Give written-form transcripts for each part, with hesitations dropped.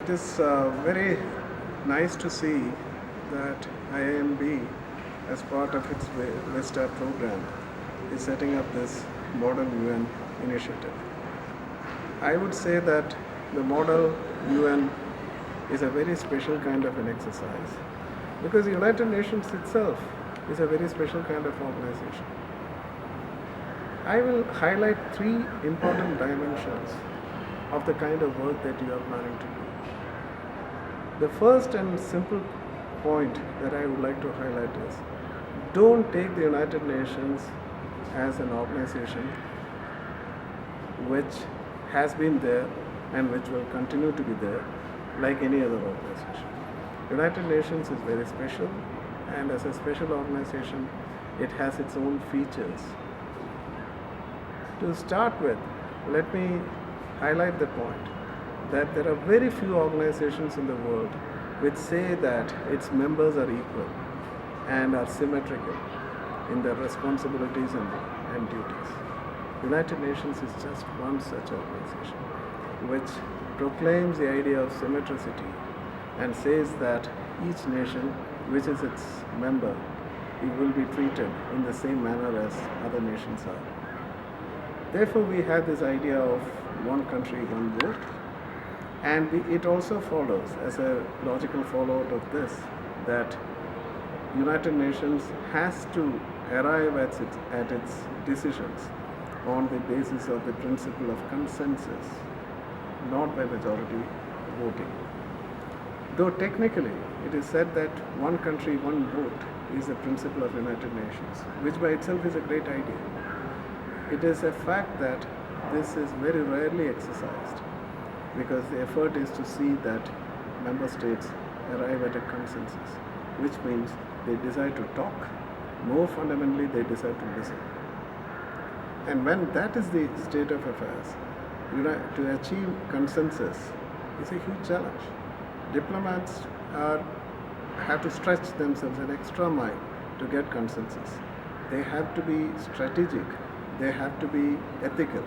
It is very nice to see that IIMB, as part of its Vista program, is setting up this Model UN initiative. I would say that the Model UN is a very special kind of an exercise because the United Nations itself is a very special kind of organization. I will highlight three important dimensions of the kind of work that you are planning to do. The first and simple point that I would like to highlight is don't take the United Nations as an organization which has been there and which will continue to be there like any other organization. United Nations is very special, and as a special organization it has its own features. To start with, let me highlight the point that there are very few organizations in the world which say that its members are equal and are symmetrical in their responsibilities and duties. United Nations is just one such organization which proclaims the idea of symmetricity and says that each nation which is its member, it will be treated in the same manner as other nations are. Therefore, we have this idea of one country, one vote, and it also follows, as a logical follow-out of this, that United Nations has to arrive at its decisions on the basis of the principle of consensus, not by majority voting. Though technically it is said that one country, one vote is the principle of United Nations, which by itself is a great idea. It is a fact that this is very rarely exercised because the effort is to see that member states arrive at a consensus, which means they decide to talk. More fundamentally, they decide to listen. And when that is the state of affairs, to achieve consensus is a huge challenge. Diplomats have to stretch themselves an extra mile to get consensus. They have to be strategic, they have to be ethical,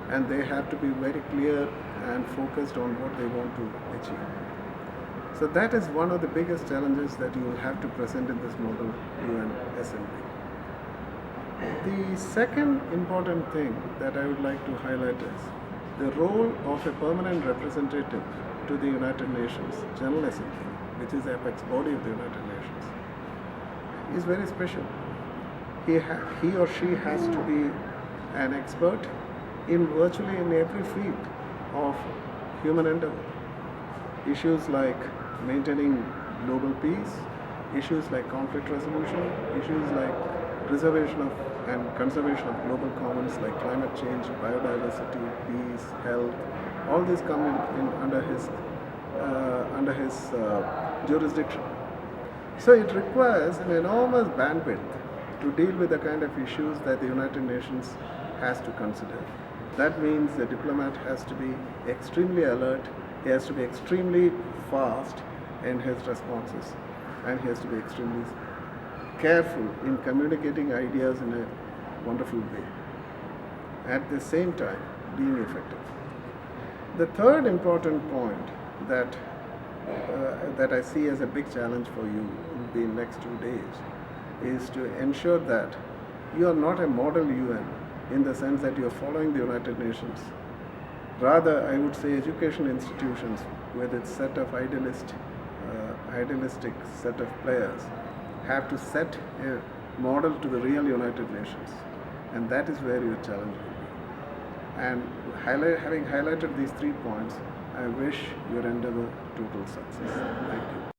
and they have to be very clear and focused on what they want to achieve. So that is one of the biggest challenges that you will have to present in this Model UN Assembly. The second important thing that I would like to highlight is the role of a permanent representative to the United Nations General Assembly, which is the apex body of the United Nations, is very special. He or she has to be an expert in virtually in every field of human endeavor. Issues like maintaining global peace, issues like conflict resolution, issues like preservation of and conservation of global commons like climate change, biodiversity, peace, health, all these come in under his jurisdiction. So it requires an enormous bandwidth to deal with the kind of issues that the United Nations has to consider. That means the diplomat has to be extremely alert, he has to be extremely fast in his responses, and he has to be extremely careful in communicating ideas in a wonderful way, at the same time being effective. The third important point that I see as a big challenge for you in the next 2 days is to ensure that you are not a model UN in the sense that you are following the United Nations. Rather, I would say education institutions with its set of idealistic set of players have to set a model to the real United Nations, and that is where your challenge will be. And having highlighted these 3 points, I wish your endeavor total success. Thank you.